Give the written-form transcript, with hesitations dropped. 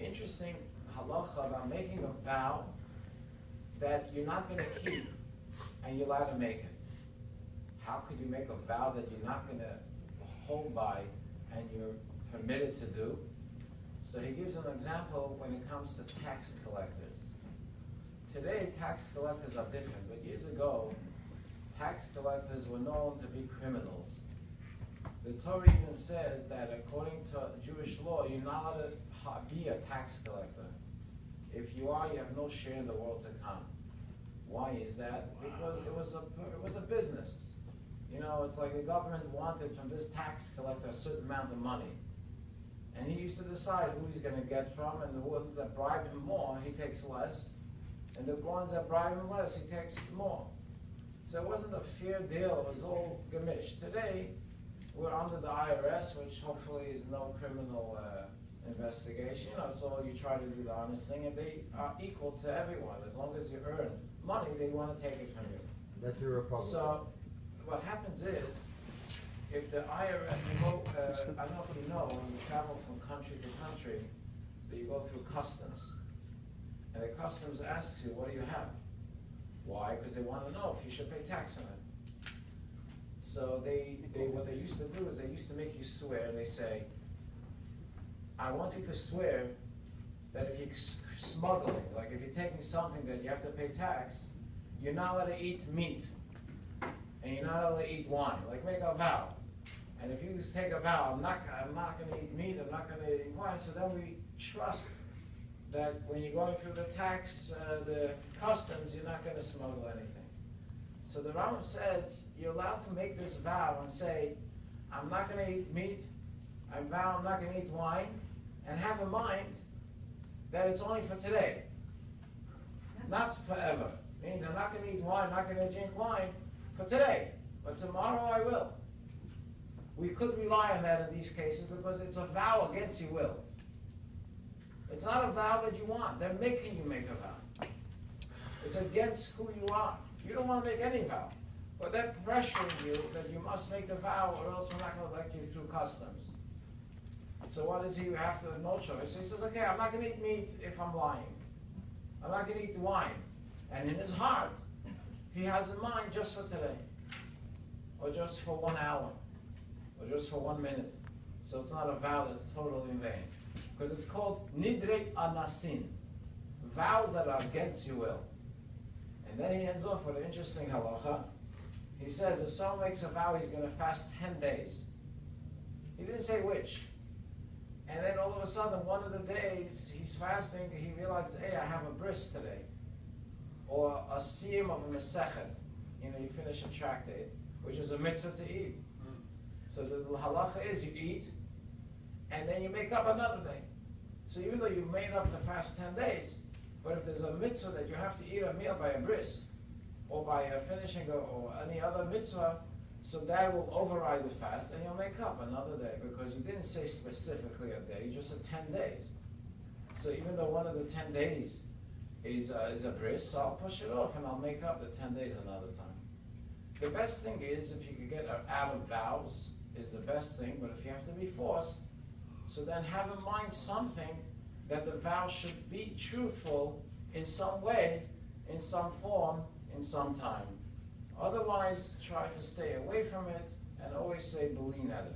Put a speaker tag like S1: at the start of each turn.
S1: interesting halacha about making a vow that you're not going to keep and you're allowed to make it. How could you make a vow that you're not going to hold by and you're permitted to do? So he gives an example when it comes to tax collectors. Today, tax collectors are different, but years ago, tax collectors were known to be criminals. The Torah even says that according to Jewish law, you're not allowed to be a tax collector. If you are, you have no share in the world to come. Why is that? Because it was a business. You know, it's like the government wanted from this tax collector a certain amount of money. And he used to decide who he's going to get from, and the ones that bribe him more, he takes less. And the ones that bribe him less, he takes more. So it wasn't a fair deal, it was all gemish. Today, we're under the IRS, which hopefully is no criminal investigation. So you try to do the honest thing, and they are equal to everyone. As long as you earn money, they want to take it from you.
S2: That's your Republican.
S1: So what happens is, if the IRS, I don't know if you know, when you travel from country to country, that you go through customs. And the customs asks you, what do you have? Why? Because they want to know if you should pay tax on it. So what they used to do is they used to make you swear. They say, I want you to swear that if you're smuggling, like if you're taking something that you have to pay tax, you're not allowed to eat meat. And you're not allowed to eat wine. Like make a vow. And if you take a vow, I'm not going to eat meat, I'm not going to eat wine, so then we trust that when you're going through the tax, the customs, you're not going to smuggle anything. So the Rambam says you're allowed to make this vow and say, I'm not going to eat meat, I vow I'm not going to eat wine, and have in mind that it's only for today, not forever. Means I'm not going to eat wine, I'm not going to drink wine for today, but tomorrow I will. We could rely on that in these cases because it's a vow against your will. It's not a vow that you want. They're making you make a vow. It's against who you are. You don't want to make any vow. But they're pressuring you that you must make the vow or else we're not going to elect you through customs. So what does he have to no choice? He says, okay, I'm not going to eat meat if I'm lying. I'm not going to eat wine. And in his heart, he has in mind just for today. Or just for 1 hour. Or just for 1 minute. So it's not a vow that's totally in vain. Because it's called Nidrei Anasin. Vows that are against your will. And then he ends off with an interesting halacha. He says if someone makes a vow he's going to fast 10 days. He didn't say which. And then all of a sudden, one of the days he's fasting, he realizes, hey, I have a bris today. Or a siyum of a mesechet. You know, you finish a tractate, which is a mitzvah to eat. So the halacha is you eat, and then you make up another day. So even though you made up to fast 10 days, but if there's a mitzvah that you have to eat a meal by a bris, or by finishing or any other mitzvah, so that will override the fast, and you'll make up another day, because you didn't say specifically a day, you just said 10 days. So even though one of the 10 days is a bris, so I'll push it off and I'll make up the 10 days another time. The best thing is, if you could get out of vows, is the best thing, but if you have to be forced, so then have in mind something that the vow should be truthful in some way, in some form, in some time. Otherwise, try to stay away from it and always say Belin Eder.